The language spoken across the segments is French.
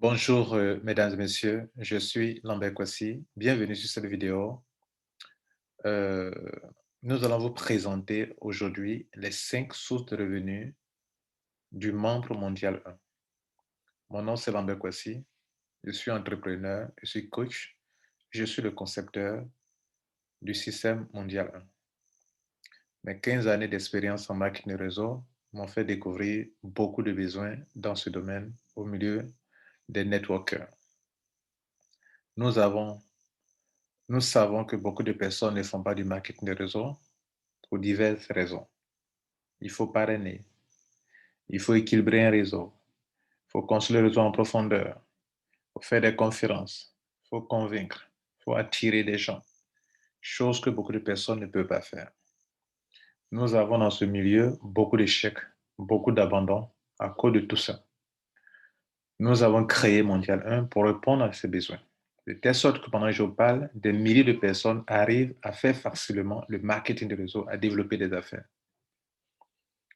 Bonjour, mesdames et messieurs, je suis Lambert Kwasi. Bienvenue sur cette vidéo. Euh, Nous allons vous présenter aujourd'hui les 5 sources de revenus du membre mondial 1. Mon nom, c'est Lambert Kwasi. Je suis entrepreneur, je suis coach, je suis le concepteur du système mondial 1. Mes 15 années d'expérience en marketing réseau m'ont fait découvrir beaucoup de besoins dans ce domaine au milieu des networkers. Nous avons Nous savons que beaucoup de personnes ne font pas du marketing de réseau pour diverses raisons. Il faut parrainer, il faut équilibrer un réseau, il faut construire le réseau en profondeur, il faut faire des conférences, il faut convaincre, il faut attirer des gens, chose que beaucoup de personnes ne peuvent pas faire. Nous avons dans ce milieu beaucoup d'échecs, beaucoup d'abandon à cause de tout ça. Nous avons créé Mondial 1 pour répondre à ces besoins. De telle sorte que pendant que je vous parle, des milliers de personnes arrivent à faire facilement le marketing de réseau, à développer des affaires.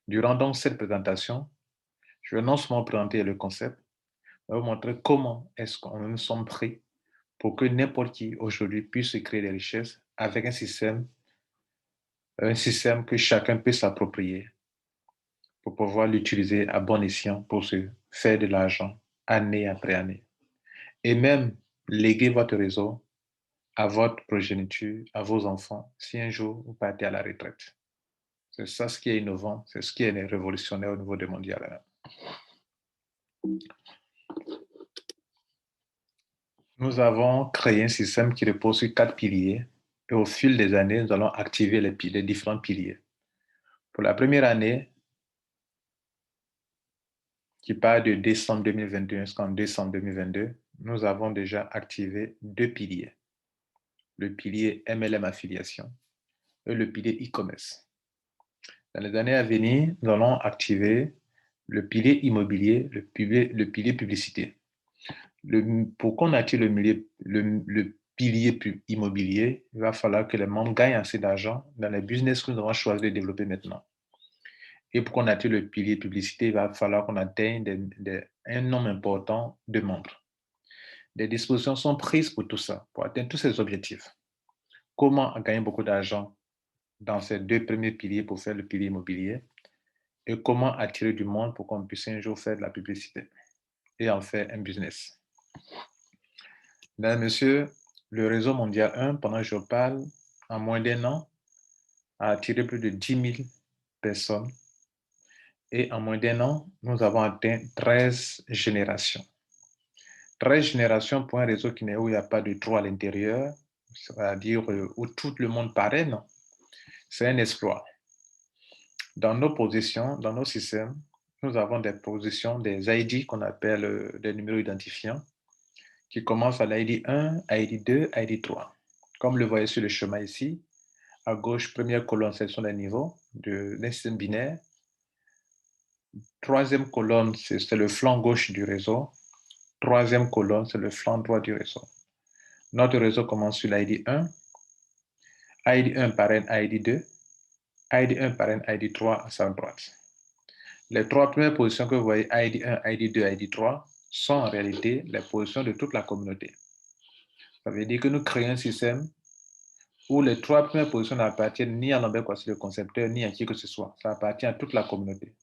Durant donc cette présentation, je vais non seulement présenter le concept, mais vous montrer comment est-ce qu'on nous sommes pris pour que n'importe qui aujourd'hui puisse créer des richesses avec un système que chacun peut s'approprier pour pouvoir l'utiliser à bon escient pour se faire de l'argent année après année. Et même léguer votre réseau à votre progéniture, à vos enfants, si un jour vous partez à la retraite. C'est ça ce qui est innovant, c'est ce qui est révolutionnaire au niveau du mondial. Nous avons créé un système qui repose sur 4 piliers et au fil des années, nous allons activer les différents piliers. Pour la première année, qui part de décembre 2021 jusqu'en décembre 2022, nous avons déjà activé 2 piliers. Le pilier MLM affiliation et le pilier e-commerce. Dans les années à venir, nous allons activer le pilier immobilier, le pilier publicité. Pour qu'on active le pilier immobilier, il va falloir que les membres gagnent assez d'argent dans les business que nous avons choisi de développer maintenant. Et pour qu'on active le pilier publicité, il va falloir qu'on atteigne un nombre important de membres. Des dispositions sont prises pour tout ça, pour atteindre tous ces objectifs. Comment gagner beaucoup d'argent dans ces 2 premiers piliers pour faire le pilier immobilier et comment attirer du monde pour qu'on puisse un jour faire de la publicité et en faire un business. Mesdames et messieurs, le réseau mondial 1, pendant que je parle, en moins d'1 an, a attiré plus de 10 000 personnes. Et en moins d'1 an, nous avons atteint 13 générations. 13 générations pour un réseau où il n'y a pas de trou à l'intérieur, c'est-à-dire où tout le monde parraine, c'est un exploit. Dans nos positions, dans nos systèmes, nous avons des positions, des ID qu'on appelle des numéros identifiants, qui commencent à l'ID 1, ID 2, ID 3. Comme le voyez sur le schéma ici, à gauche, première colonne, ce sont les niveaux d'un système binaire. Troisième colonne, c'est le flanc gauche du réseau. Troisième colonne, c'est le flanc droit du réseau. Notre réseau commence sur l'ID 1. ID 1 parraine ID 2. ID 1 parraine ID 3 à sa droite. Les 3 premières positions que vous voyez, ID 1, ID 2, ID 3, sont en réalité les positions de toute la communauté. Ça veut dire que nous créons un système où les 3 premières positions n'appartiennent ni à Lambert Kwasi le concepteur, ni à qui que ce soit. Ça appartient à toute la communauté.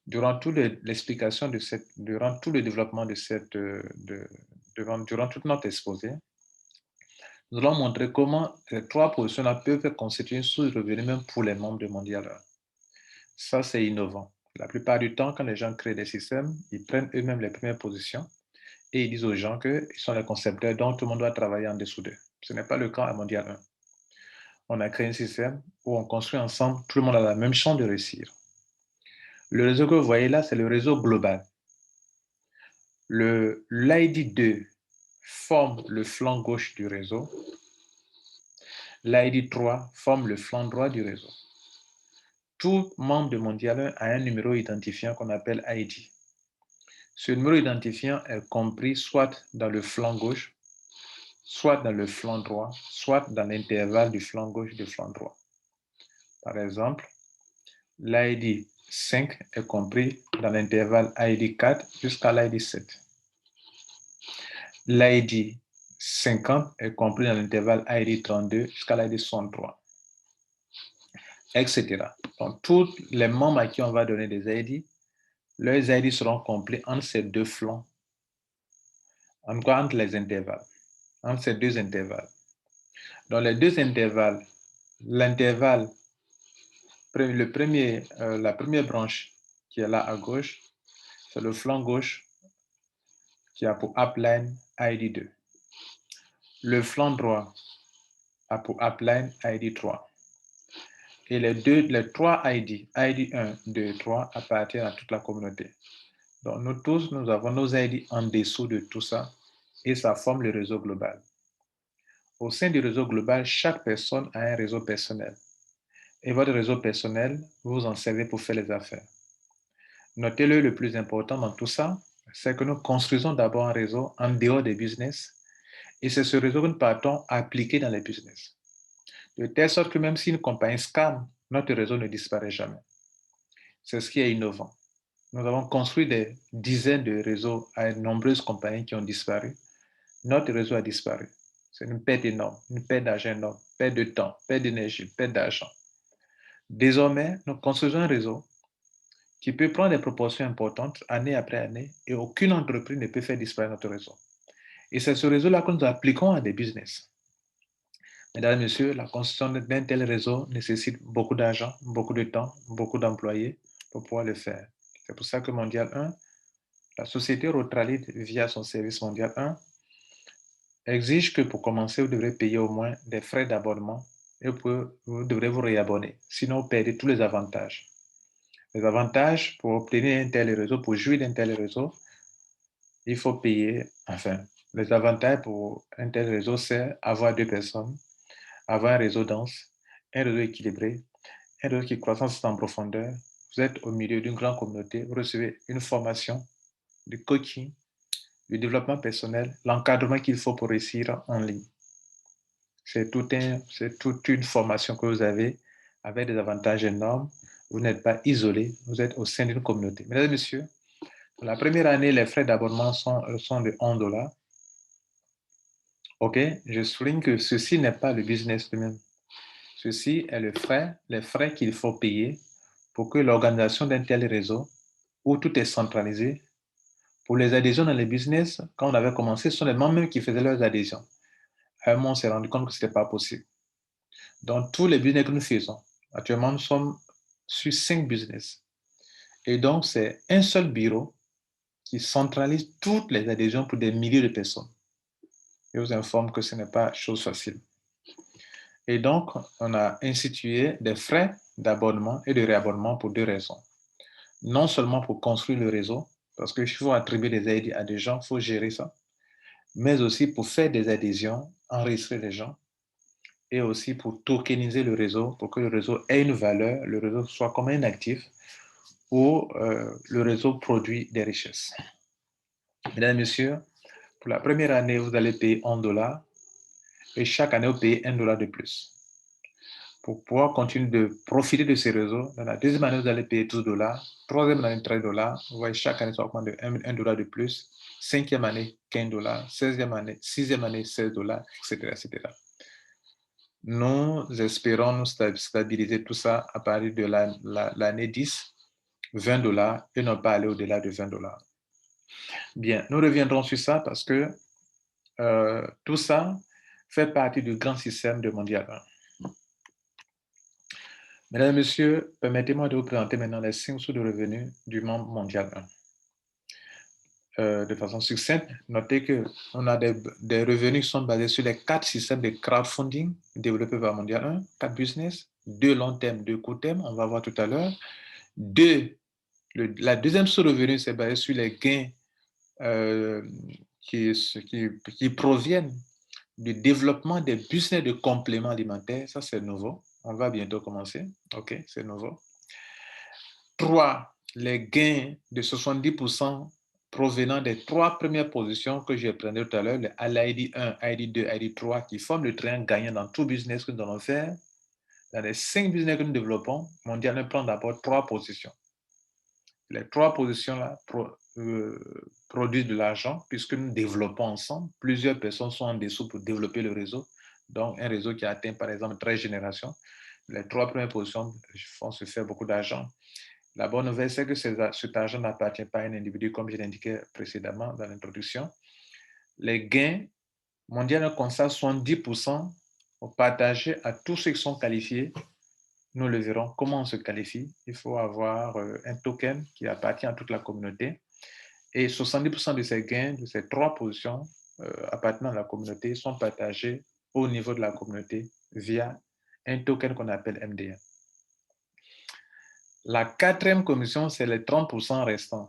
Durant toute l'explication durant tout le développement durant tout notre exposé, nous allons montrer comment ces 3 positions-là peuvent constituer une source de revenus même pour les membres de Mondial 1. Ça, c'est innovant. La plupart du temps, quand les gens créent des systèmes, ils prennent eux-mêmes les premières positions et ils disent aux gens qu'ils sont les concepteurs, donc tout le monde doit travailler en dessous d'eux. Ce n'est pas le cas à Mondial 1. On a créé un système où on construit ensemble, tout le monde a la même chance de réussir. Le réseau que vous voyez là, c'est le réseau global. L'ID 2 forme le flanc gauche du réseau. L'ID 3 forme le flanc droit du réseau. Tout membre de Mondial 1 a un numéro identifiant qu'on appelle ID. Ce numéro identifiant est compris soit dans le flanc gauche, soit dans le flanc droit, soit dans l'intervalle du flanc gauche et du flanc droit. Par exemple, l'ID 5 est compris dans l'intervalle ID 4 jusqu'à l'ID 7. l'ID 50 est compris dans l'intervalle ID 32 jusqu'à l'ID 63, etc. Donc, tous les membres à qui on va donner des ID, leurs ID seront complets entre ces deux flancs, entre les intervalles, entre ces deux intervalles. Dans les deux intervalles, l'intervalle, la première branche qui est là à gauche, c'est le flanc gauche qui a pour upline ID 2. Le flanc droit a pour upline ID 3. Et les trois ID 1, 2, 3 appartiennent à toute la communauté. Donc nous tous, nous avons nos ID en dessous de tout ça et ça forme le réseau global. Au sein du réseau global, chaque personne a un réseau personnel. Et votre réseau personnel, vous en servez pour faire les affaires. Notez-le, le plus important dans tout ça, c'est que nous construisons d'abord un réseau en dehors des business et c'est ce réseau que nous partons appliquer dans les business. De telle sorte que même si une compagnie scam, notre réseau ne disparaît jamais. C'est ce qui est innovant. Nous avons construit des dizaines de réseaux à de nombreuses compagnies qui ont disparu. Notre réseau a disparu. C'est une perte énorme, une perte d'argent énorme, perte de temps, perte d'énergie, perte d'argent. Désormais, nous construisons un réseau qui peut prendre des proportions importantes année après année et aucune entreprise ne peut faire disparaître notre réseau. Et c'est ce réseau-là que nous appliquons à des business. Mesdames et messieurs, la construction d'un tel réseau nécessite beaucoup d'argent, beaucoup de temps, beaucoup d'employés pour pouvoir le faire. C'est pour ça que Mondial 1, la société Rotralite, via son service Mondial 1, exige que pour commencer, vous devrez payer au moins des frais d'abonnement et vous devrez vous réabonner. Sinon, vous perdez tous les avantages. Les avantages pour obtenir un tel réseau, pour jouir d'un tel réseau, il faut payer, enfin, les avantages pour un tel réseau, c'est avoir deux personnes, avoir un réseau dense, un réseau équilibré, un réseau qui croissance en profondeur. Vous êtes au milieu d'une grande communauté, vous recevez une formation, du coaching, du développement personnel, l'encadrement qu'il faut pour réussir en ligne. C'est toute une formation que vous avez avec des avantages énormes. Vous n'êtes pas isolé, vous êtes au sein d'une communauté. Mesdames et messieurs, pour la première année, les frais d'abonnement sont de $11. OK, je souligne que ceci n'est pas le business lui-même. Ceci est les frais qu'il faut payer pour que l'organisation d'un tel réseau, où tout est centralisé, pour les adhésions dans les business, quand on avait commencé, ce sont les membres même qui faisaient leurs adhésions. À un moment, on s'est rendu compte que ce n'était pas possible. Dans tous les business que nous faisons, actuellement, nous sommes sur 5 business. Et donc, c'est un seul bureau qui centralise toutes les adhésions pour des milliers de personnes. Je vous informe que ce n'est pas chose facile. Et donc, on a institué des frais d'abonnement et de réabonnement pour deux raisons. Non seulement pour construire le réseau, parce qu'il faut attribuer des aides à des gens, il faut gérer ça, mais aussi pour faire des adhésions, enregistrer les gens, et aussi pour tokeniser le réseau, pour que le réseau ait une valeur, le réseau soit comme un actif, où le réseau produit des richesses. Mesdames et messieurs, pour la première année, vous allez payer $1 et chaque année, vous payez $1 de plus. Pour pouvoir continuer de profiter de ces réseaux, dans la deuxième année, vous allez payer $12, troisième année, $13, vous voyez, chaque année, ça augmente de $1 de plus, cinquième année, $15, sixième année, $16, etc., etc. Nous espérons nous stabiliser tout ça à partir de l'année 10, $20 et non pas aller au-delà de $20. Bien, nous reviendrons sur ça parce que tout ça fait partie du grand système de Mondial 1. Mesdames et messieurs, permettez-moi de vous présenter maintenant les 5 sources de revenus du membre Mondial 1. De façon succincte, notez qu'on a des revenus qui sont basés sur les 4 systèmes de crowdfunding développés par Mondial 1, 4 business, 2 long terme, 2 court terme, on va voir tout à l'heure. La deuxième source de revenus, c'est basé sur les gains qui proviennent du développement des business de compléments alimentaires. Ça, c'est nouveau. On va bientôt commencer. OK, c'est nouveau. 3, les gains de 70% provenant des 3 premières positions que j'ai présenté tout à l'heure, l'ID 1, ID 2, ID 3, qui forment le triangle gagnant dans tout business que nous allons faire. Dans les 5 business que nous développons, Mondial prend d'abord 3 positions. Les 3 positions-là produisent de l'argent puisque nous développons ensemble. Plusieurs personnes sont en dessous pour développer le réseau. Donc, un réseau qui a atteint, par exemple, 13 générations, les 3 premières positions font se faire beaucoup d'argent. La bonne nouvelle, c'est que cet argent n'appartient pas à un individu, comme je l'indiquais précédemment dans l'introduction. Les gains mondiaux concernent 70% partagés à tous ceux qui sont qualifiés. Nous le verrons. Comment on se qualifie? Il faut avoir un token qui appartient à toute la communauté. Et 70% de ces gains, de ces 3 positions appartenant à la communauté, sont partagés au niveau de la communauté via un token qu'on appelle MDM. La 4e commission, c'est les 30% restants.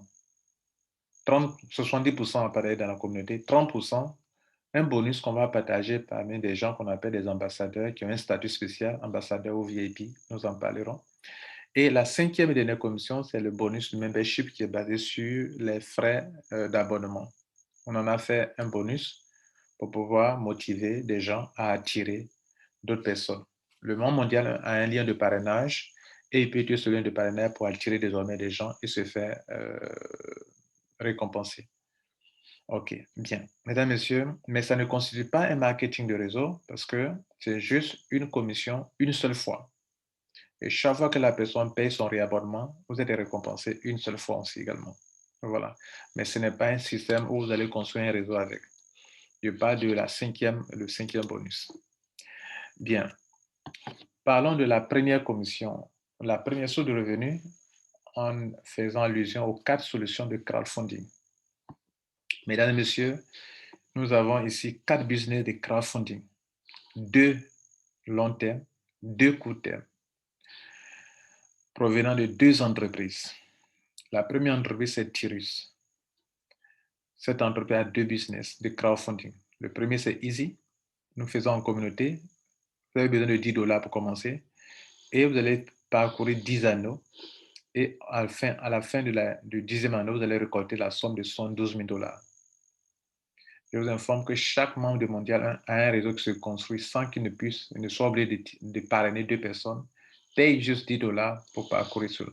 70% apparaît dans la communauté, 30%, un bonus qu'on va partager parmi des gens qu'on appelle des ambassadeurs qui ont un statut spécial, ambassadeur ou VIP, nous en parlerons. Et la 5e et dernière commission, c'est le bonus de membership qui est basé sur les frais d'abonnement. On en a fait un bonus pour pouvoir motiver des gens à attirer d'autres personnes. Le monde mondial a un lien de parrainage et il peut utiliser ce lien de parrainage pour attirer désormais des gens et se faire récompenser. OK, bien. Mesdames, Messieurs, mais ça ne constitue pas un marketing de réseau parce que c'est juste une commission une seule fois. Et chaque fois que la personne paye son réabonnement, vous êtes récompensé une seule fois aussi également. Voilà. Mais ce n'est pas un système où vous allez construire un réseau avec. Je parle de le 5e bonus. Bien. Parlons de la première commission, la première source de revenus en faisant allusion aux 4 solutions de crowdfunding. Mesdames et messieurs, nous avons ici 4 business de crowdfunding. 2 long terme, 2 court terme, provenant de 2 entreprises. La première entreprise, c'est Tirus. Cette entreprise a 2 business de crowdfunding. Le premier, c'est Easy. Nous faisons en communauté. Vous avez besoin de $10 pour commencer. Et vous allez parcourir 10 anneaux. Et à la fin du 10e anneau, vous allez récolter la somme de $72,000. Je vous informe que chaque membre de Mondial 1 a un réseau qui se construit sans qu'il ne soit obligé de parrainer 2 personnes, paye juste $10 pour parcourir cela.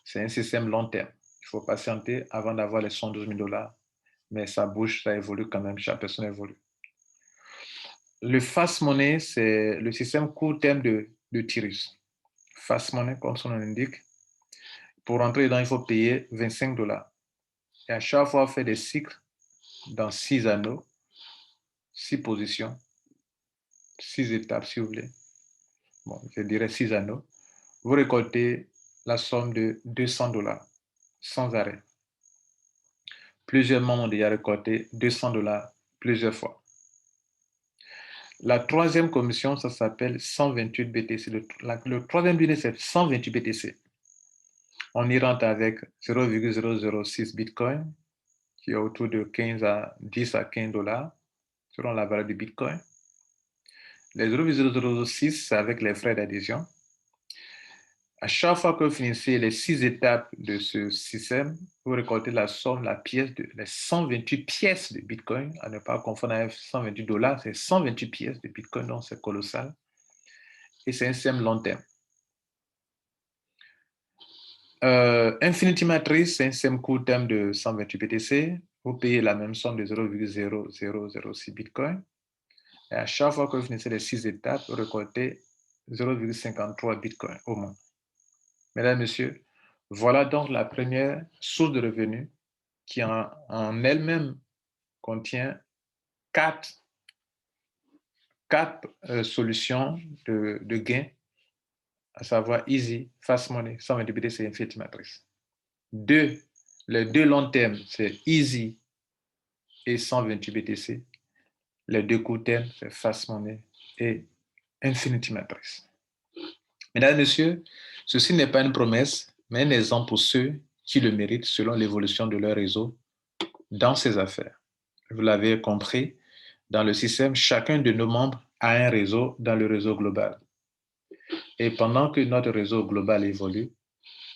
C'est un système long terme. Il faut patienter avant d'avoir les $112,000, mais ça bouge, ça évolue quand même, chaque personne évolue. Le Fast Money, c'est le système court terme de Tirus. Fast Money, comme son nom l'indique, pour rentrer dedans, il faut payer $25. Et à chaque fois, on fait des cycles dans 6 anneaux, 6 positions, 6 étapes si vous voulez. Bon, je dirais 6 anneaux. Vous récoltez la somme de $200 sans arrêt. Plusieurs membres ont déjà récolté $200 plusieurs fois. La 3e commission, ça s'appelle 128 BTC. Le 3e business, c'est 128 BTC. On y rentre avec 0,006 Bitcoin, qui est autour de 10 à 15 $, selon la valeur du Bitcoin. Les 0,006, c'est avec les frais d'adhésion. À chaque fois que vous finissez les 6 étapes de ce système, vous récoltez la somme, les 128 pièces de Bitcoin, à ne pas confondre avec $128, c'est 128 pièces de Bitcoin, donc c'est colossal. Et c'est un système long terme. Infinity Matrix, c'est un système court terme de 128 BTC. Vous payez la même somme de 0,0006 Bitcoin. Et à chaque fois que vous finissez les 6 étapes, vous récoltez 0,53 Bitcoin au moins. Mesdames, Messieurs, voilà donc la première source de revenus qui en elle-même contient 4 solutions de gains, à savoir Easy, Fast Money, 128 BTC et Infinity Matrix. Les 2 long termes, c'est Easy et 128 BTC. Les 2 court termes, c'est Fast Money et Infinity Matrix. Mesdames et messieurs, ceci n'est pas une promesse, mais un exemple pour ceux qui le méritent selon l'évolution de leur réseau dans ces affaires. Vous l'avez compris, dans le système, chacun de nos membres a un réseau dans le réseau global. Et pendant que notre réseau global évolue,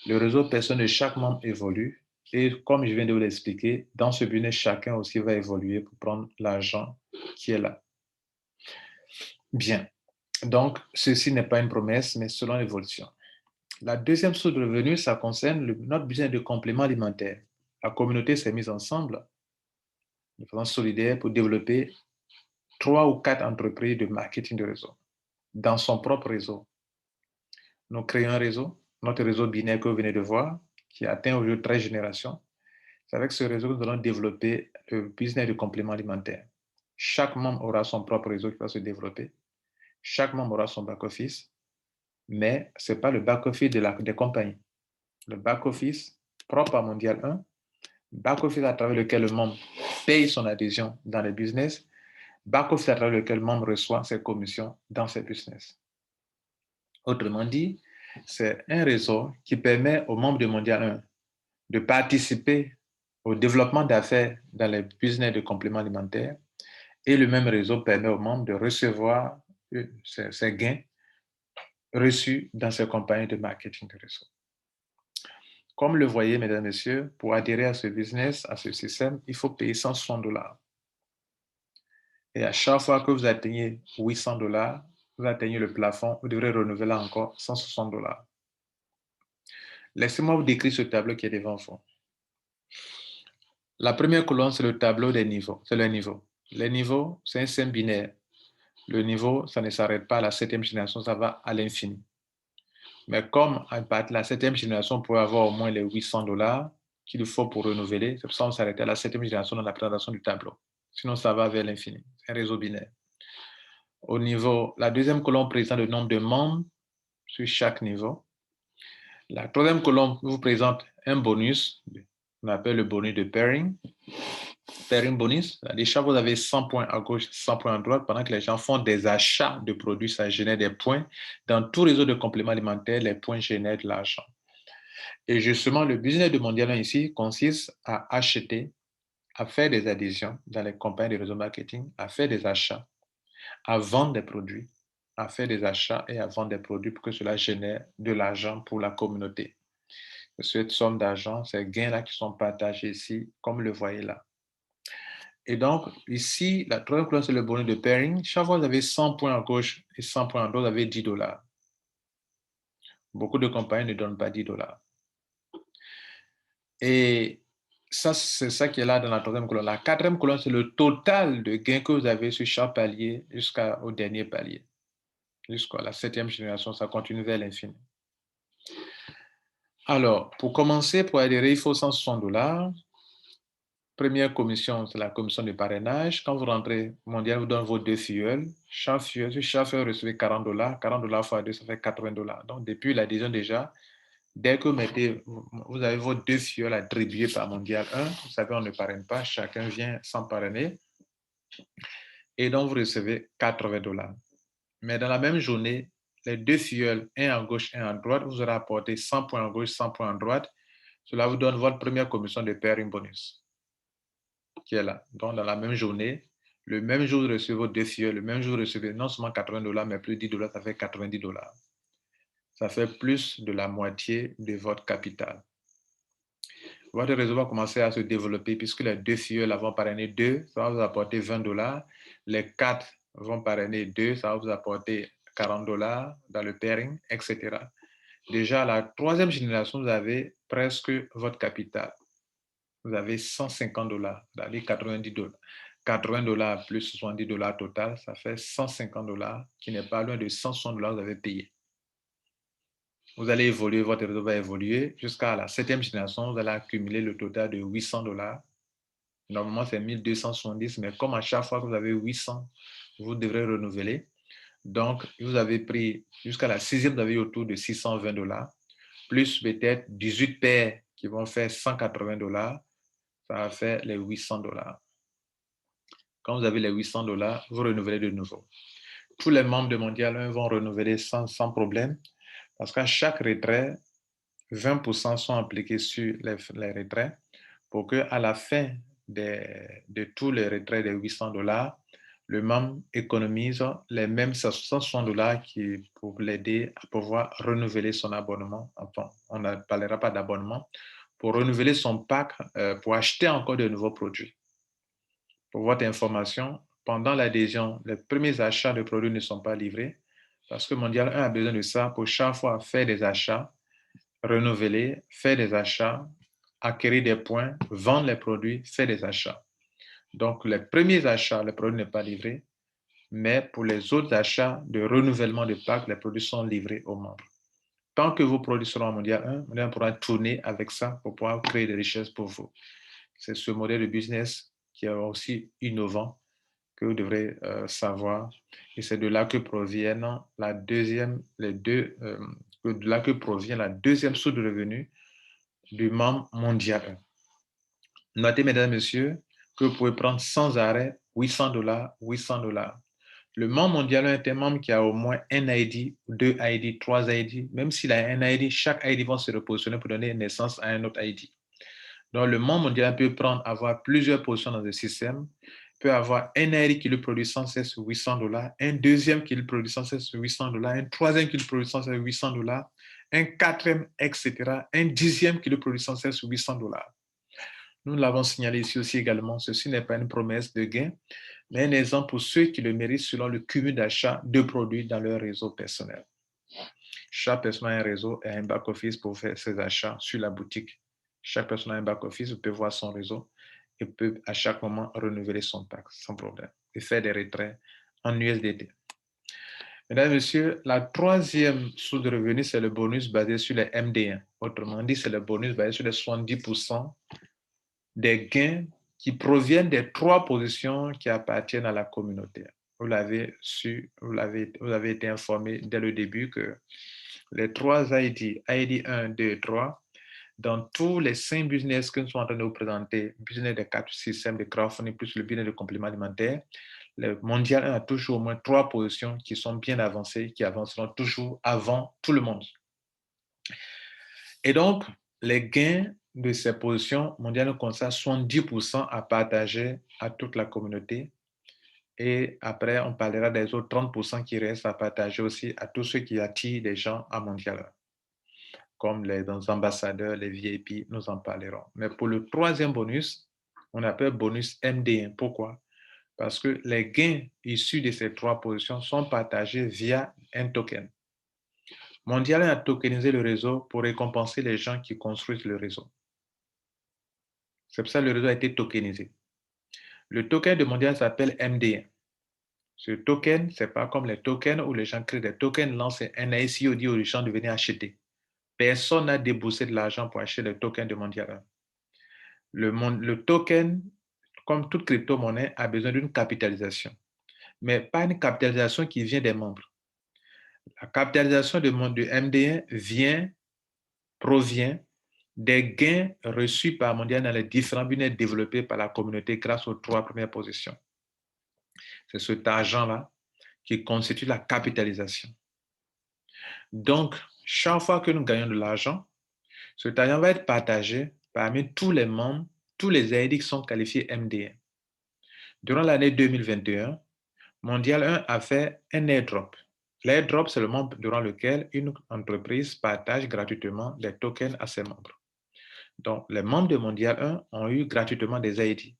le réseau personnel de chaque membre évolue. Et comme je viens de vous l'expliquer, dans ce business, chacun aussi va évoluer pour prendre l'argent qui est là. Bien. Donc, ceci n'est pas une promesse, mais selon l'évolution. La deuxième source de revenus, ça concerne notre business de compléments alimentaires. La communauté s'est mise ensemble de façon solidaire pour développer 3 ou 4 entreprises de marketing de réseau dans son propre réseau. Nous créons un réseau, notre réseau binaire que vous venez de voir, qui atteint aujourd'hui 13 générations. C'est avec ce réseau que nous allons développer le business de complément alimentaire. Chaque membre aura son propre réseau qui va se développer. Chaque membre aura son back-office, mais ce n'est pas le back-office des compagnies. Le back-office propre à Mondial 1, back-office à travers lequel le membre paye son adhésion dans les business, back-office à travers lequel le membre reçoit ses commissions dans ses business. Autrement dit, c'est un réseau qui permet aux membres de Mondial 1 de participer au développement d'affaires dans les business de compléments alimentaires et le même réseau permet aux membres de recevoir ces gains reçus dans ces compagnies de marketing de réseau. Comme le voyez, mesdames et messieurs, pour adhérer à ce business, à ce système, il faut payer $160. Et à chaque fois que vous atteignez $800, vous atteignez le plafond, vous devrez renouveler encore $160. Laissez-moi vous décrire ce tableau qui est devant vous. La première colonne, c'est le tableau des niveaux. C'est le niveau. Les niveaux, c'est un système binaire. Le niveau, ça ne s'arrête pas à la 7e génération, ça va à l'infini. Mais comme à partir de la 7e génération, on pourrait avoir au moins les $800 qu'il faut pour renouveler, c'est pour ça qu'on s'arrêtait à la 7e génération dans la présentation du tableau. Sinon, ça va vers l'infini. C'est un réseau binaire. Au niveau, la deuxième colonne présente le nombre de membres sur chaque niveau. La troisième colonne vous présente un bonus, on appelle le bonus de pairing. Pairing bonus, déjà vous avez 100 points à gauche, 100 points à droite. Pendant que les gens font des achats de produits, ça génère des points. Dans tout réseau de compléments alimentaires, les points génèrent de l'argent. Et justement, le business de Mondial 1 ici consiste à acheter, à faire des adhésions dans les compagnies de réseau marketing, à faire des achats, à vendre des produits, à faire des achats et à vendre des produits pour que cela génère de l'argent pour la communauté. Cette somme d'argent, ces gains-là qui sont partagés ici, comme le voyez là. Et donc, ici, la troisième colonne, c'est le bonus de pairing. Chaque fois, vous avez 100 points à gauche et 100 points à droite, vous avez $10. Beaucoup de compagnies ne donnent pas $10. Et ça, c'est ça qui est là dans la troisième colonne. La quatrième colonne, c'est le total de gains que vous avez sur chaque palier jusqu'au dernier palier. Jusqu'à la 7e génération, ça continue vers l'infini. Alors, pour commencer, pour adhérer, il faut $160. Première commission, c'est la commission de parrainage. Quand vous rentrez, Mondial vous donne vos 2 filleuls. Chaque filleul, vous recevez $40. $40 fois 2, ça fait $80. Donc, depuis l'adhésion déjà, dès que vous avez vos 2 filleuls attribués par Mondial 1, vous savez, on ne parraine pas, chacun vient sans parrainer. Et donc, vous recevez $80. Mais dans la même journée, les 2 filleuls, un à gauche, un à droite, vous aurez apporté 100 points à gauche, 100 points à droite. Cela vous donne votre première commission de pairing bonus qui est là. Donc, dans la même journée, le même jour, vous recevez vos 2 filleuls, le même jour, vous recevez non seulement $80, mais plus $10, ça fait $90. Ça fait plus de la moitié de votre capital. Votre réseau va commencer à se développer puisque les 2 filleuls vont parrainer 2, ça va vous apporter $20. Les 4 vont parrainer 2, ça va vous apporter $40 dans le pairing, etc. Déjà, à la 3e génération, vous avez presque votre capital. Vous avez $150, c'est-à-dire $90. $80 plus $70 total, ça fait $150 qui n'est pas loin de $160 que vous avez payé. Vous allez évoluer, votre réseau va évoluer jusqu'à la 7e génération, vous allez accumuler le total de $800. Normalement, c'est 1270, mais comme à chaque fois que vous avez 800, vous devrez renouveler. Donc, vous avez pris jusqu'à la 6e, vous avez autour de $620, plus peut-être 18 paires qui vont faire $180, ça va faire les $800. Quand vous avez les $800, vous renouvelez de nouveau. Tous les membres de Mondial 1 vont renouveler sans problème parce qu'à chaque retrait, 20% sont appliqués sur les retraits pour qu'à la fin de tous les retraits de $800, le membre économise les mêmes $160 pour l'aider à pouvoir renouveler son abonnement. Enfin, on ne parlera pas d'abonnement, pour renouveler son pack, pour acheter encore de nouveaux produits. Pour votre information, pendant l'adhésion, les premiers achats de produits ne sont pas livrés parce que Mondial 1 a besoin de ça pour chaque fois faire des achats, renouveler, faire des achats, acquérir des points, vendre les produits, faire des achats. Donc, les premiers achats, le produit n'est pas livré, mais pour les autres achats de renouvellement de pack, les produits sont livrés aux membres. Tant que vos produits seront en mondial 1, mondial 1 pourra tourner avec ça pour pouvoir créer des richesses pour vous. C'est ce modèle de business qui est aussi innovant que vous devrez savoir. Et c'est de là que proviennent la deuxième, de là que provient la deuxième source de revenus du membre mondial 1. Notez, mesdames et messieurs, que vous pouvez prendre sans arrêt $800, $800. Le membre mondial est un membre qui a au moins un ID, deux ID, trois ID. Même s'il a un ID, chaque ID va se repositionner pour donner naissance à un autre ID. Donc, le membre mondial peut avoir plusieurs positions dans le système, peut avoir un ID qui lui produit sans cesse $800, un deuxième qui lui produit sans cesse $800, un troisième qui lui produit sans cesse $800, un quatrième, etc., un dixième qui lui produit sans cesse $800. Nous l'avons signalé ici aussi également, ceci n'est pas une promesse de gain, mais un exemple pour ceux qui le méritent selon le cumul d'achat de produits dans leur réseau personnel. Chaque personne a un réseau et un back-office pour faire ses achats sur la boutique. Chaque personne a un back-office, vous pouvez voir son réseau et peut à chaque moment renouveler son pack sans problème et faire des retraits en USDT. Mesdames et messieurs, la troisième source de revenus, c'est le bonus basé sur les MD1. Autrement dit, c'est le bonus basé sur les 70% des gains qui proviennent des trois positions qui appartiennent à la communauté. Vous l'avez su, vous avez été informé dès le début que les trois ID 1, 2, 3, dans tous les 5 business que nous sommes en train de vous présenter, business de 4 systèmes de crowdfunding plus le business de complément alimentaire, le mondial 1 a toujours au moins 3 positions qui sont bien avancées, qui avanceront toujours avant tout le monde. Et donc, les gains de ces positions mondiales consacrent 70% à partager à toute la communauté. Et après, on parlera des autres 30% qui restent à partager aussi à tous ceux qui attirent des gens à mondial, comme les ambassadeurs, les VIP, nous en parlerons. Mais pour le troisième bonus, on appelle bonus MD1. Pourquoi? Parce que les gains issus de ces trois positions sont partagés via un token. Mondial a tokenisé le réseau pour récompenser les gens qui construisent le réseau. C'est pour ça que le réseau a été tokenisé. Le token de Mondial s'appelle MD1. Ce token, ce n'est pas comme les tokens où les gens créent des tokens, lancent un ICO, dit aux gens de venir acheter. Personne n'a déboursé de l'argent pour acheter le token de Mondial. Le token, comme toute crypto-monnaie, a besoin d'une capitalisation, mais pas une capitalisation qui vient des membres. La capitalisation de MD1 provient des gains reçus par Mondial dans les différents business développés par la communauté grâce aux trois premières positions. C'est cet argent-là qui constitue la capitalisation. Donc, chaque fois que nous gagnons de l'argent, cet argent va être partagé parmi tous les membres, tous les ID qui sont qualifiés MD1. Durant l'année 2021, Mondial 1 a fait un airdrop. L'airdrop, c'est le moment durant lequel une entreprise partage gratuitement des tokens à ses membres. Donc, les membres de Mondial 1 ont eu gratuitement des ID.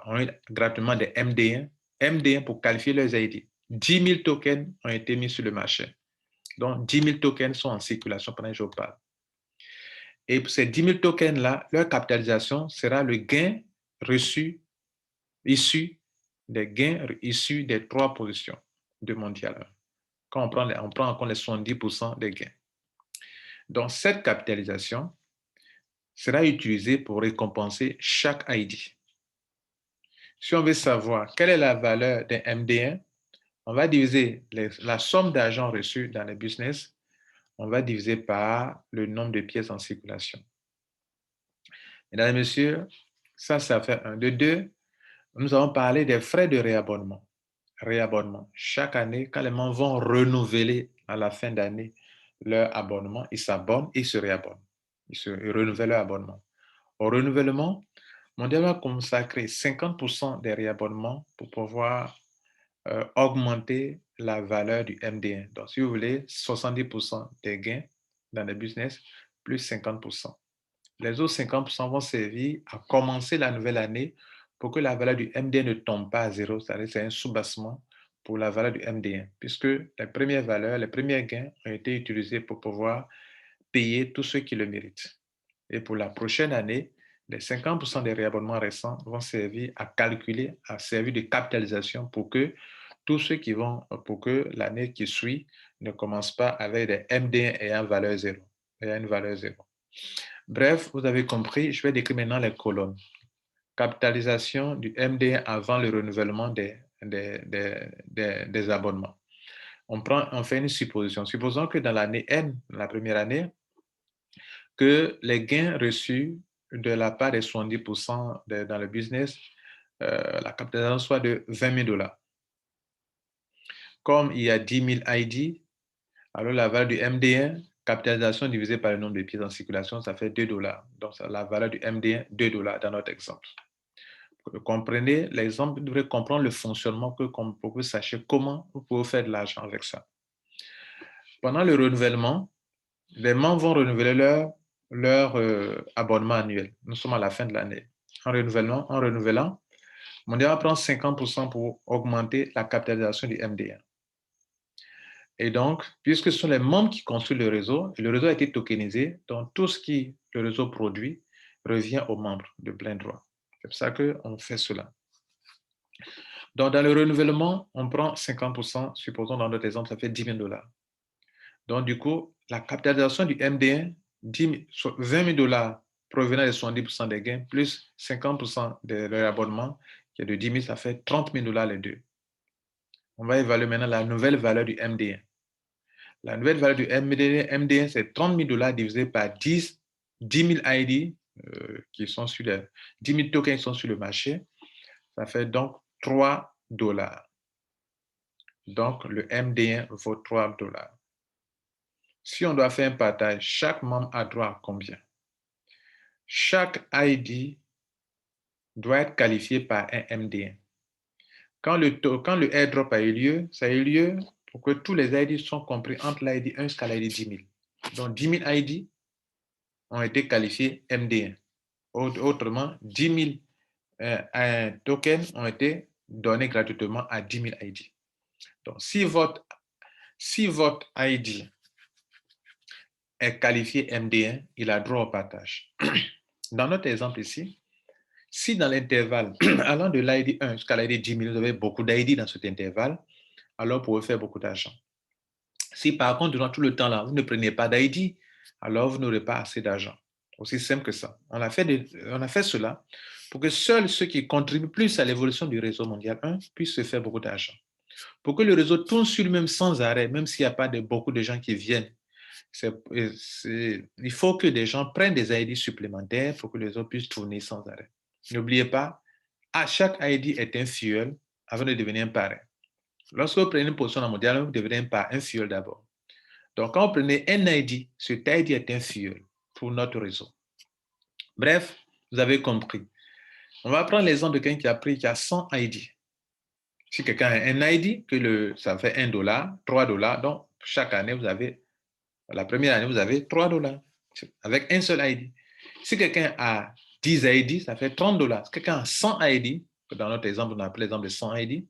Ont eu gratuitement des MD1. MD1 pour qualifier leurs ID. 10 000 tokens ont été mis sur le marché. Donc, 10 000 tokens sont en circulation pendant que je vous parle. Et pour ces 10 000 tokens-là, leur capitalisation sera le gain reçu, issu des gains issus des trois positions de Mondial 1. Quand on prend en compte les 70% des gains. Donc, cette capitalisation sera utilisée pour récompenser chaque ID. Si on veut savoir quelle est la valeur d'un MD1, on va diviser la somme d'argent reçu dans le business, on va diviser par le nombre de pièces en circulation. Mesdames et messieurs, ça fait 1. De 2, nous avons parlé des frais de réabonnement. Chaque année, quand les membres vont renouveler à la fin d'année leur abonnement, ils s'abonnent et se réabonnent. Ils renouvellent leur abonnement. Au renouvellement, Mondial a consacré 50% des réabonnements pour pouvoir augmenter la valeur du MD1. Donc, si vous voulez, 70% des gains dans le business, plus 50%. Les autres 50% vont servir à commencer la nouvelle année pour que la valeur du MD1 ne tombe pas à zéro, c'est-à-dire c'est un soubassement pour la valeur du MD1, puisque les premières valeurs, les premiers gains ont été utilisés pour pouvoir payer tous ceux qui le méritent. Et pour la prochaine année, les 50% des réabonnements récents vont servir à calculer, à servir de capitalisation pour que tous ceux qui vont, pour que l'année qui suit ne commence pas avec des MD1 ayant valeur zéro, ayant une valeur zéro. Bref, vous avez compris, je vais décrire maintenant les colonnes. Capitalisation du MD1 avant le renouvellement des abonnements. On fait une supposition. Supposons que dans l'année N, la première année, que les gains reçus de la part des 70% dans le business, la capitalisation soit de 20 000 $. Comme il y a 10 000 ID, alors la valeur du MD1, capitalisation divisée par le nombre de pièces en circulation, ça fait 2 $. Donc, la valeur du MD1, 2 $ dans notre exemple. Vous comprenez l'exemple, vous devez comprendre le fonctionnement pour que vous sachiez comment vous pouvez faire de l'argent avec ça. Pendant le renouvellement, les membres vont renouveler leur abonnement annuel. Nous sommes à la fin de l'année. En renouvelant, Mondial va prendre 50% pour augmenter la capitalisation du MD1. Et donc, puisque ce sont les membres qui construisent le réseau a été tokenisé, donc tout ce que le réseau produit revient aux membres de plein droit. C'est pour ça qu'on fait cela. Donc, dans le renouvellement, on prend 50%, supposons dans notre exemple, ça fait 10 000 $. Donc, du coup, la capitalisation du MD1, 20 000 $ provenant des 70% des gains, plus 50% de leur abonnement, qui est de 10 000, ça fait 30 000 $ les deux. On va évaluer maintenant la nouvelle valeur du MD1. La nouvelle valeur du MD1, c'est 30 000 $ divisé par 10 000 ID qui sont sur 10 000 tokens qui sont sur le marché. Ça fait donc 3 $. Donc, le MD1 vaut 3 $. Si on doit faire un partage, chaque membre a droit à combien? Chaque ID doit être qualifié par un MD1. Quand le airdrop a eu lieu, ça a eu lieu pour que tous les ID soient compris entre l'ID 1 jusqu'à l'ID 10 000. Donc, 10 000 ID ont été qualifiés MD1. Autrement, 10 000 tokens ont été donnés gratuitement à 10 000 ID. Donc, si votre ID est qualifié MD1, il a droit au partage. Dans notre exemple ici, si dans l'intervalle allant de l'ID 1 jusqu'à l'ID 10 000, vous avez beaucoup d'ID dans cet intervalle, alors vous pouvez faire beaucoup d'argent. Si par contre, durant tout le temps là, vous ne prenez pas d'ID, alors vous n'aurez pas assez d'argent. Aussi simple que ça. On a fait cela pour que seuls ceux qui contribuent plus à l'évolution du réseau mondial 1 puissent se faire beaucoup d'argent. Pour que le réseau tourne sur lui-même sans arrêt, même s'il n'y a pas beaucoup de gens qui viennent, il faut que des gens prennent des ID supplémentaires pour que le réseau puisse tourner sans arrêt. N'oubliez pas, chaque ID est un fuel avant de devenir un parrain. Lorsque vous prenez une position dans mondial, vous devenez un fuel d'abord. Donc, quand vous prenez un ID, cet ID est un fuel pour notre réseau. Bref, vous avez compris. On va prendre l'exemple de quelqu'un qui a 100 ID. Si quelqu'un a un ID, ça fait 1 $, 3 $, donc chaque année, la première année, vous avez 3 $ avec un seul ID. Si quelqu'un a 10 ID, ça fait 30 $. Si quelqu'un a 100 ID, dans notre exemple, on a appelé l'exemple de 100 ID,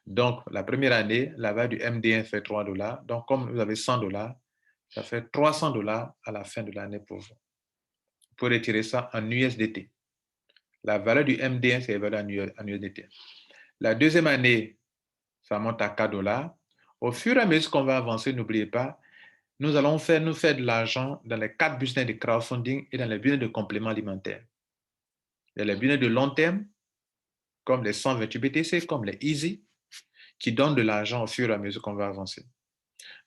donc la première année, la valeur du MD1 fait 3 $. Donc, comme vous avez 100 $, ça fait 300 $ à la fin de l'année pour vous. Vous pouvez retirer ça en USDT. La valeur du MD1, c'est évalué en USDT. La deuxième année, ça monte à 4 $. Au fur et à mesure qu'on va avancer, n'oubliez pas, nous allons faire de l'argent dans les 4 business de crowdfunding et dans les business de compléments alimentaires. Il y a les business de long terme, comme les 128 BTC, comme les Easy, qui donnent de l'argent au fur et à mesure qu'on va avancer.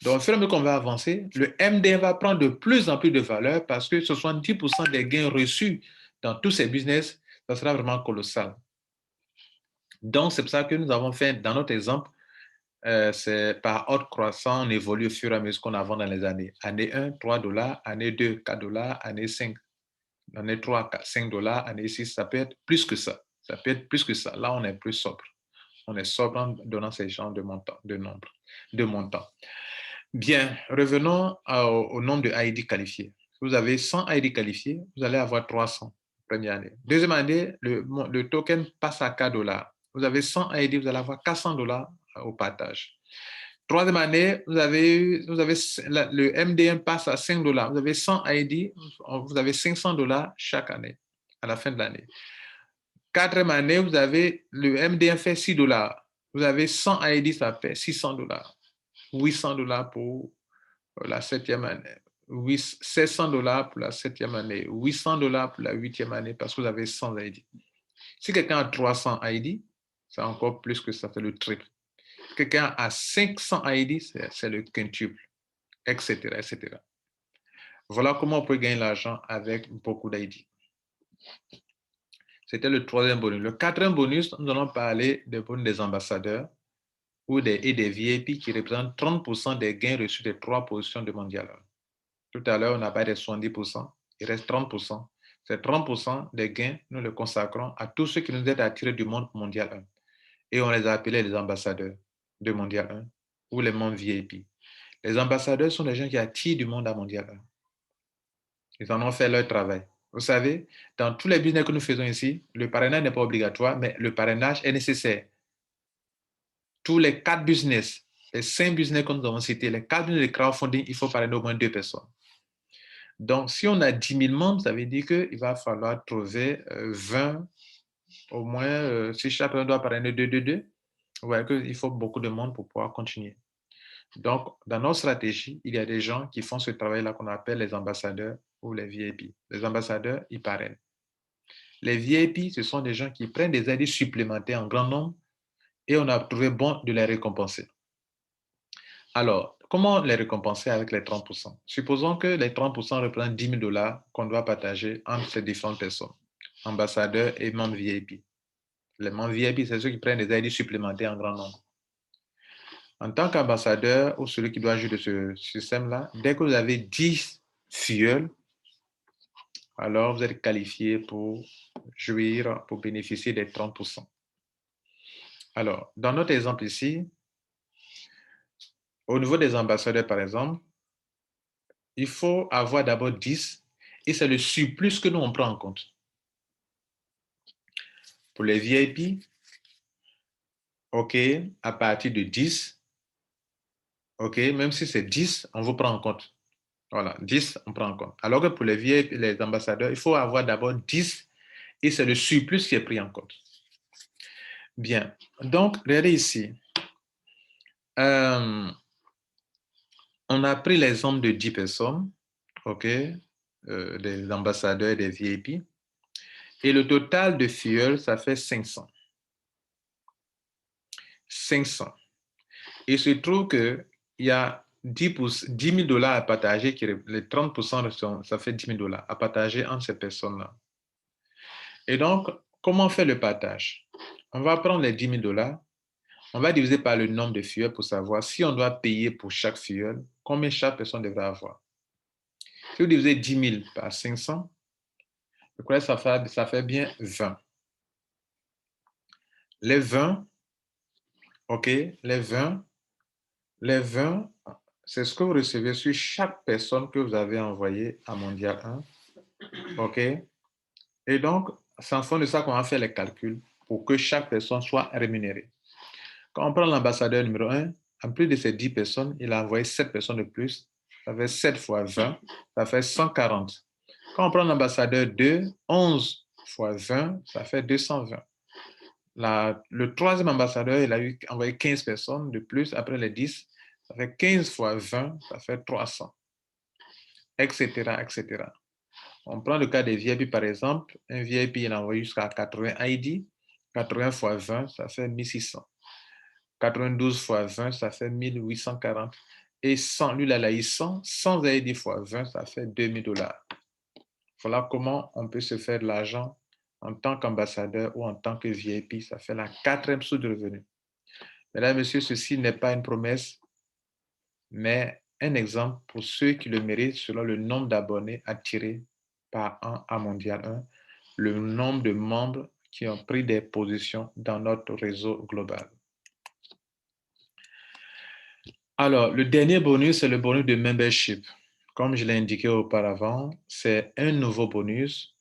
Donc, au fur et à mesure qu'on va avancer, le MD va prendre de plus en plus de valeur parce que 70% des gains reçus dans tous ces business, ça sera vraiment colossal. Donc, c'est pour ça que nous avons fait, dans notre exemple, c'est par ordre croissant, on évolue au fur et à mesure qu'on avance dans les années. Année 1, 3 $, année 2, 4 $, année 5, année 3, 4, 5 $, année 6, ça peut être plus que ça. Ça peut être plus que ça. Là, on est plus sobre. On est sobre en donnant ces genres de montants. Bien, revenons au nombre de ID qualifiés. Si vous avez 100 ID qualifiés, vous allez avoir 300 première année. Deuxième année, le token passe à 4 $. Vous avez 100 ID, vous allez avoir 400 $ au partage. Troisième année, vous avez le MD1 passe à $5. Vous avez 100 ID, vous avez $500 chaque année, à la fin de l'année. Quatrième année, vous avez le MD1 fait $6. Vous avez 100 ID, ça fait $600. $800 pour la septième année. $700 pour la septième année. $800 pour la huitième année parce que vous avez 100 ID. Si quelqu'un a 300 ID, c'est encore plus que ça, c'est le triple. Quelqu'un a 500 ID, c'est le quintuple, etc., etc. Voilà comment on peut gagner l'argent avec beaucoup d'ID. C'était le troisième bonus. Le quatrième bonus, nous allons parler des bonus des ambassadeurs et des VIP qui représentent 30% des gains reçus des 3 positions de mondial 1. Tout à l'heure, on a parlé des 70%, il reste 30%. Ces 30% des gains, nous les consacrons à tous ceux qui nous aident à attirer du monde mondial 1. Et on les a appelés les ambassadeurs de mondial 1 ou les membres VIP. Les ambassadeurs sont les gens qui attirent du monde à mondial 1. Ils en ont fait leur travail. Vous savez, dans tous les business que nous faisons ici, le parrainage n'est pas obligatoire, mais le parrainage est nécessaire. Tous les 4 business, les 5 business que nous avons cités, les 4 business de crowdfunding, il faut parrainer au moins 2 personnes. Donc, si on a 10 000 membres, ça veut dire qu'il va falloir trouver 20, au moins, si chaque personne doit parrainer 2. Vous voyez qu'il faut beaucoup de monde pour pouvoir continuer. Donc, dans notre stratégie, il y a des gens qui font ce travail-là qu'on appelle les ambassadeurs ou les VIP. Les ambassadeurs, ils parrainent. Les VIP, ce sont des gens qui prennent des aides supplémentaires en grand nombre et on a trouvé bon de les récompenser. Alors, comment les récompenser avec les 30%? Supposons que les 30% représentent $10 000 qu'on doit partager entre ces différentes personnes, ambassadeurs et membres VIP. Les membres VIP, c'est ceux qui prennent des aides supplémentaires en grand nombre. En tant qu'ambassadeur ou celui qui doit jouer de ce système-là, dès que vous avez 10 filleuls, alors vous êtes qualifié pour jouir, pour bénéficier des 30%. Alors, dans notre exemple ici, au niveau des ambassadeurs, par exemple, il faut avoir d'abord 10 et c'est le surplus que nous on prend en compte. Pour les VIP, OK, à partir de 10, OK, même si c'est 10, on vous prend en compte. Voilà, 10, on prend en compte. Alors que pour les VIP, les ambassadeurs, il faut avoir d'abord 10 et c'est le surplus qui est pris en compte. Bien, donc, regardez ici. On a pris l'exemple de 10 personnes, OK, des ambassadeurs et des VIP. Et le total de fuel, ça fait 500. 500. Il se trouve qu'il y a 10 000 $ à partager, les 30%, ça fait 10 000 $ à partager entre ces personnes-là. Et donc, comment on fait le partage? On va prendre les 10 000 $, on va diviser par le nombre de fuel pour savoir si on doit payer pour chaque fuel, combien chaque personne devrait avoir. Si vous divisez 10 000 par 500, je crois que ça fait bien 20. Les 20, OK, les 20, c'est ce que vous recevez sur chaque personne que vous avez envoyée à Mondial 1. OK? Et donc, c'est en fond de ça qu'on va faire les calculs pour que chaque personne soit rémunérée. Quand on prend l'ambassadeur numéro 1, en plus de ces 10 personnes, il a envoyé 7 personnes de plus. Ça fait 7 fois 20, ça fait 140. Quand on prend l'ambassadeur 2, 11 fois 20, ça fait 220. Le troisième ambassadeur, il a envoyé 15 personnes de plus après les 10. Ça fait 15 fois 20, ça fait 300, etc., etc. On prend le cas des VIP, par exemple. Un VIP, il a envoyé jusqu'à 80 ID. 80 fois 20, ça fait 1600. 92 fois 20, ça fait 1840. Et 100, lui, il a eu 100. 100 ID fois 20, ça fait 2000 $. Voilà comment on peut se faire de l'argent en tant qu'ambassadeur ou en tant que VIP. Ça fait la 4e source de revenus. Mesdames et messieurs, ceci n'est pas une promesse, mais un exemple pour ceux qui le méritent selon le nombre d'abonnés attirés par an à Mondial 1, le nombre de membres qui ont pris des positions dans notre réseau global. Alors, le dernier bonus, c'est le bonus de membership. Comme je l'ai indiqué auparavant, c'est un nouveau bonus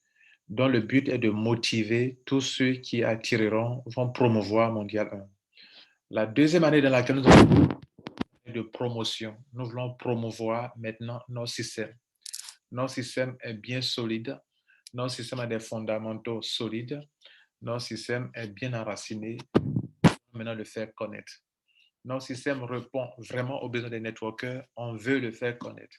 dont le but est de motiver tous ceux qui attireront, vont promouvoir Mondial 1. La deuxième année dans laquelle nous avons de promotion. Nous voulons promouvoir maintenant nos systèmes. Notre système est bien solide. Notre système a des fondamentaux solides. Notre système est bien enraciné. Maintenant, le faire connaître. Notre système répond vraiment aux besoins des networkers. On veut le faire connaître.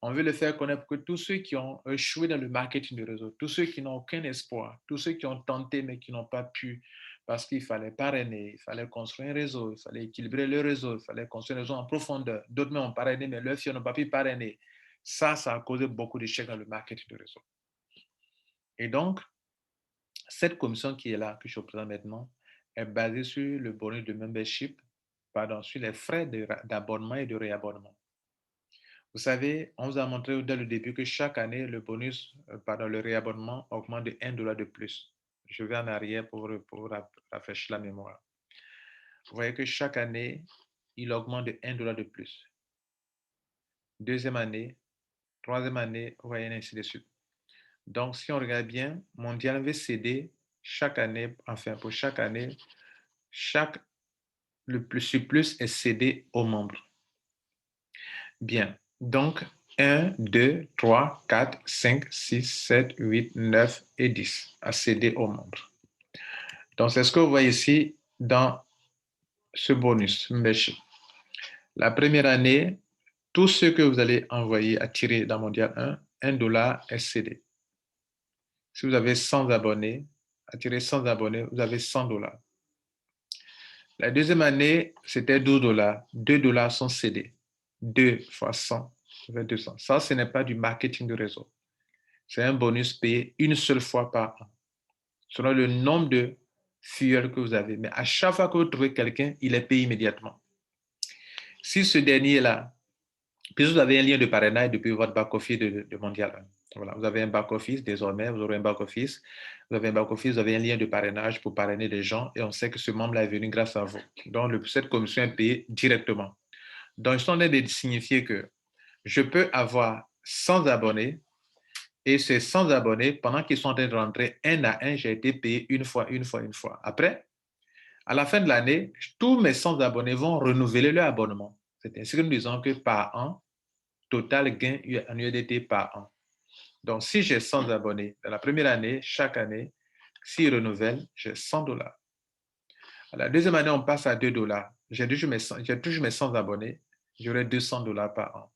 On veut le faire connaître pour que tous ceux qui ont échoué dans le marketing de réseau, tous ceux qui n'ont aucun espoir, tous ceux qui ont tenté mais qui n'ont pas pu parce qu'il fallait parrainer, il fallait construire un réseau, il fallait équilibrer le réseau, il fallait construire un réseau en profondeur. D'autres même ont parrainé, mais leurs filles n'ont pas pu parrainer. Ça a causé beaucoup d'échecs dans le marketing de réseau. Et donc, cette commission qui est là, que je représente maintenant, est basée sur le bonus de membership, sur les frais d'abonnement et de réabonnement. Vous savez, on vous a montré dès le début que chaque année, le bonus, le réabonnement augmente de $1 de plus. Je vais en arrière pour rafraîchir la mémoire. Vous voyez que chaque année, il augmente de $1 de plus. Deuxième année, troisième année, vous voyez, ainsi de suite. Donc, si on regarde bien, Mondial veut céder chaque année, pour chaque année, le surplus est cédé aux membres. Bien. Donc, 1, 2, 3, 4, 5, 6, 7, 8, 9 et 10 à céder aux membres. Donc, c'est ce que vous voyez ici dans ce bonus membership. La première année, tout ce que vous allez envoyer à tirer dans Mondial 1, $1 est cédé. Si vous avez 100 abonnés, à tirer 100 abonnés, vous avez $100. La deuxième année, c'était $12. $2 sont cédés. 2 fois 100, ça fait 200. Ça, ce n'est pas du marketing de réseau. C'est un bonus payé une seule fois par an, selon le nombre de fuels que vous avez. Mais à chaque fois que vous trouvez quelqu'un, il est payé immédiatement. Si ce dernier-là, puis vous avez un lien de parrainage depuis votre back-office de Mondial 1. Voilà, vous avez un back-office, désormais, vous aurez un back-office. Vous avez un back-office, vous avez un lien de parrainage pour parrainer des gens et on sait que ce membre-là est venu grâce à vous. Donc, cette commission est payée directement. Donc, je suis en train de signifier que je peux avoir 100 abonnés et ces 100 abonnés, pendant qu'ils sont en train de rentrer un à un, j'ai été payé une fois. Après, à la fin de l'année, tous mes 100 abonnés vont renouveler leur abonnement. C'est ainsi que nous disons que par an, total gain en USDT par an. Donc, si j'ai 100 abonnés, dans la première année, chaque année, s'ils renouvellent, j'ai $100. À la deuxième année, on passe à $2. J'ai toujours mes 100 abonnés, j'aurai $200 par an.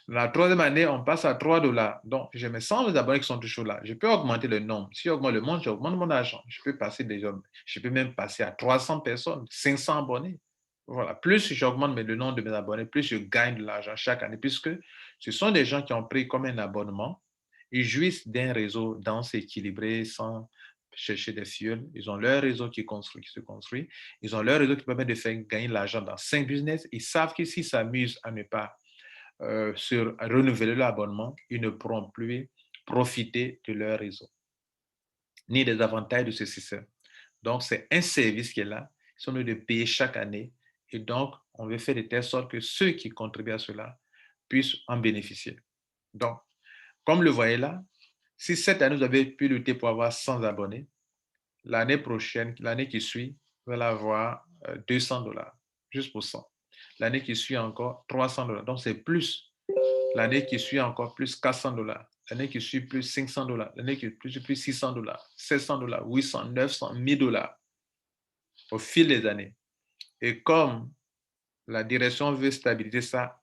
La troisième année, on passe à $3. Donc, j'ai mes 100 abonnés qui sont toujours là. Je peux augmenter le nombre. Si j'augmente le nombre, j'augmente mon argent. Je peux même passer à 300 personnes, 500 abonnés. Voilà. Plus j'augmente le nombre de mes abonnés, plus je gagne de l'argent chaque année, puisque ce sont des gens qui ont pris comme un abonnement. Ils jouissent d'un réseau dense et équilibré sans chercher des fuels. Ils ont leur réseau qui se construit. Ils ont leur réseau qui permet de faire gagner de l'argent dans 5 business. Ils savent que s'ils s'amusent à ne pas sur renouveler l'abonnement, ils ne pourront plus profiter de leur réseau, ni des avantages de ce système. Donc, c'est un service qui est là, ils sont de payer chaque année, et donc, on veut faire de telle sorte que ceux qui contribuent à cela puissent en bénéficier. Donc, comme le voyez là, si cette année, vous avez pu lutter pour avoir 100 abonnés, l'année prochaine, l'année qui suit, vous allez avoir $200, juste pour 100. L'année qui suit encore, $300. Donc, c'est plus. L'année qui suit encore plus $400. L'année qui suit plus $500. L'année qui suit plus $600, $700, $800, $900, $1000 au fil des années. Et comme la direction veut stabiliser ça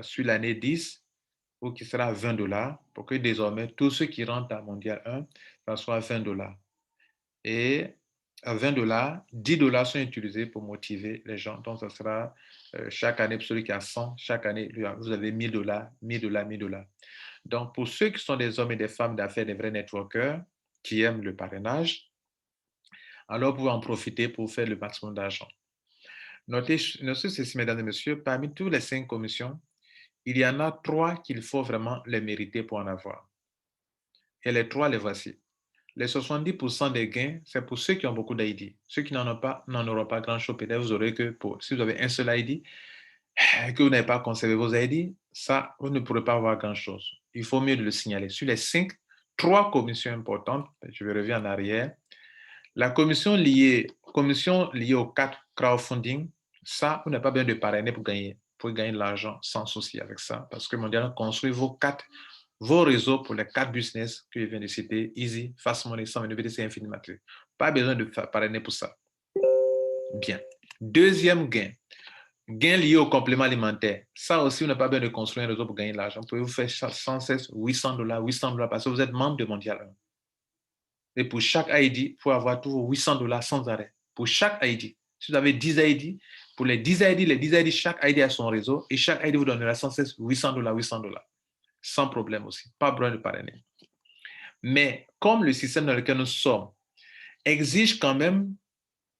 sur l'année 10, ou qui sera $20, pour que désormais tous ceux qui rentrent à Mondial 1, ça soit $20. Et à $20, $10 sont utilisés pour motiver les gens. Donc, ça sera chaque année, pour celui qui a 100, chaque année, vous avez $1000, $1000, $1000. Donc, pour ceux qui sont des hommes et des femmes d'affaires, des vrais networkers, qui aiment le parrainage, alors vous pouvez en profiter pour faire le maximum d'argent. Notez ceci, mesdames et messieurs, parmi toutes les 5 commissions, il y en a 3 qu'il faut vraiment les mériter pour en avoir. Et les 3, les voici. Les 70% des gains, c'est pour ceux qui ont beaucoup d'ID. Ceux qui n'en ont pas, n'en auront pas grand-chose. Peut-être vous aurez que si vous avez un seul ID, que vous n'avez pas conservé vos ID, ça, vous ne pourrez pas avoir grand-chose. Il faut mieux le signaler. Sur les 5, 3 commissions importantes, je vais revenir en arrière. La commission liée au 4 crowdfunding, Ça, vous n'avez pas besoin de parrainer pour gagner. Vous pouvez gagner de l'argent sans souci avec ça, parce que Mondial 1 construit vos réseaux pour les 4 business que je viens de citer, Easy, Fast Money, 122 BTC, Infinimatrix. Pas besoin de parrainer pour ça. Bien. Deuxième gain. Gain lié au complément alimentaire. Ça aussi, vous n'avez pas besoin de construire un réseau pour gagner de l'argent. Vous pouvez vous faire sans cesse $800 parce que vous êtes membre de Mondial 1. Et pour chaque ID, il faut avoir toujours $800 sans arrêt. Pour chaque ID. Si vous avez 10 ID, pour les 10 ID, chaque ID a son réseau et chaque ID vous donnera sans cesse $800. Sans problème aussi. Pas besoin de parrainer. Mais comme le système dans lequel nous sommes exige quand même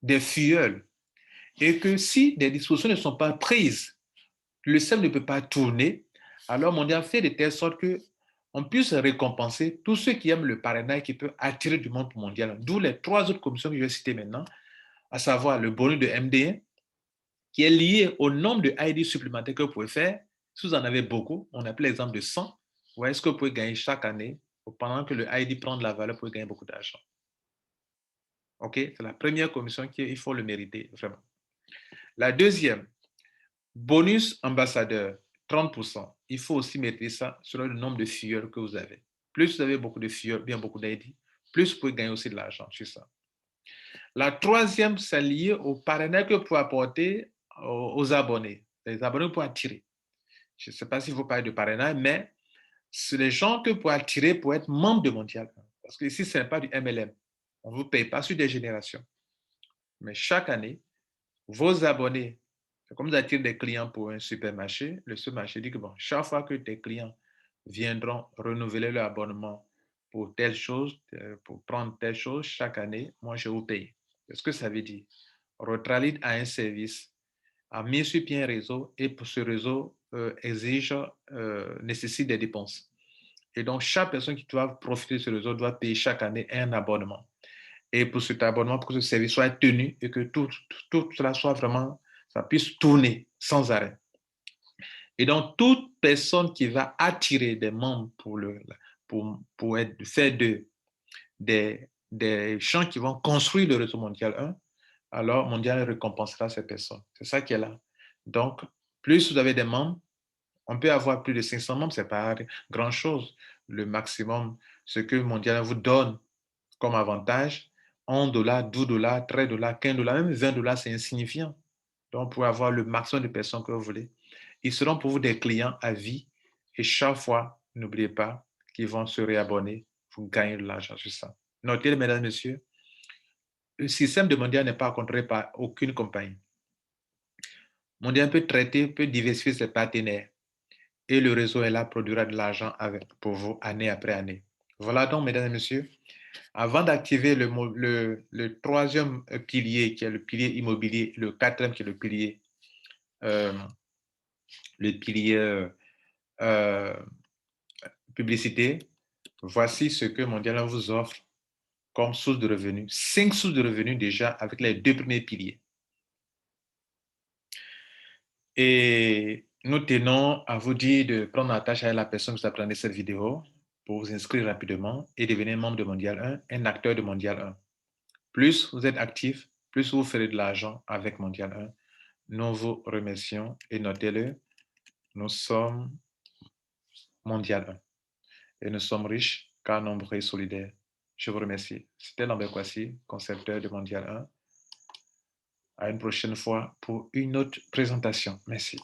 des filleuls et que si des dispositions ne sont pas prises, le système ne peut pas tourner, alors Mondial fait de telle sorte qu'on puisse récompenser tous ceux qui aiment le parrainage qui peut attirer du monde mondial. D'où les 3 autres commissions que je vais citer maintenant, à savoir le bonus de MD1, qui est lié au nombre de ID supplémentaires que vous pouvez faire. Si vous en avez beaucoup, on a pris l'exemple de 100, vous voyez ce que vous pouvez gagner chaque année pendant que le ID prend de la valeur, vous pouvez gagner beaucoup d'argent. OK? C'est la première commission qu'il faut le mériter, vraiment. La deuxième, bonus ambassadeur, 30%. Il faut aussi mériter ça selon le nombre de filleuls que vous avez. Plus vous avez beaucoup de filleuls, bien beaucoup d'ID, plus vous pouvez gagner aussi de l'argent sur ça. La troisième, c'est lié au parrainage que vous pouvez apporter aux abonnés. Les abonnés, vous pouvez attirer. Je ne sais pas si vous parlez de parrainage, mais c'est les gens que vous pouvez attirer pour être membre de Mondial. Parce que ici, ce n'est pas du MLM. On ne vous paye pas sur des générations. Mais chaque année, vos abonnés, c'est comme vous attirez des clients pour un supermarché. Le supermarché dit que bon, chaque fois que tes clients viendront renouveler leur abonnement pour telle chose, pour prendre telle chose, chaque année, moi, je vous paye. Qu'est-ce que ça veut dire? Retralit a un service, a mis sur pied un réseau et pour ce réseau nécessite des dépenses. Et donc, chaque personne qui doit profiter de ce réseau doit payer chaque année un abonnement. Et pour cet abonnement, pour que ce service soit tenu et que tout cela soit vraiment, ça puisse tourner sans arrêt. Et donc, toute personne qui va attirer des membres pour faire des gens qui vont construire le réseau mondial 1, alors Mondial récompensera ces personnes. C'est ça qui est là. Donc, plus vous avez des membres, on peut avoir plus de 500 membres, ce n'est pas grand-chose. Le maximum, ce que Mondial vous donne comme avantage, $1, $12, $13, $15, même $20, c'est insignifiant. Donc, vous pouvez avoir le maximum de personnes que vous voulez. Ils seront pour vous des clients à vie. Et chaque fois, n'oubliez pas qu'ils vont se réabonner pour gagner de l'argent sur ça. Notez, mesdames et messieurs, le système de Mondial n'est pas contrôlé par aucune compagnie. Mondial peut traiter, peut diversifier ses partenaires. Et le réseau est là, produira de l'argent pour vous année après année. Voilà donc, mesdames et messieurs, avant d'activer le troisième pilier, qui est le pilier immobilier, le quatrième qui est le pilier publicité, voici ce que Mondial vous offre comme source de revenus. 5 sources de revenus déjà avec les 2 premiers piliers. Et nous tenons à vous dire de prendre attache avec la personne qui vous apprenez cette vidéo pour vous inscrire rapidement et devenir membre de Mondial 1, un acteur de Mondial 1. Plus vous êtes actif, plus vous ferez de l'argent avec Mondial 1. Nous vous remercions et notez-le, nous sommes Mondial 1 et nous sommes riches car nombreux et solidaires. Je vous remercie. C'était Lambert Kwasi, concepteur de Mondial 1. À une prochaine fois pour une autre présentation. Merci.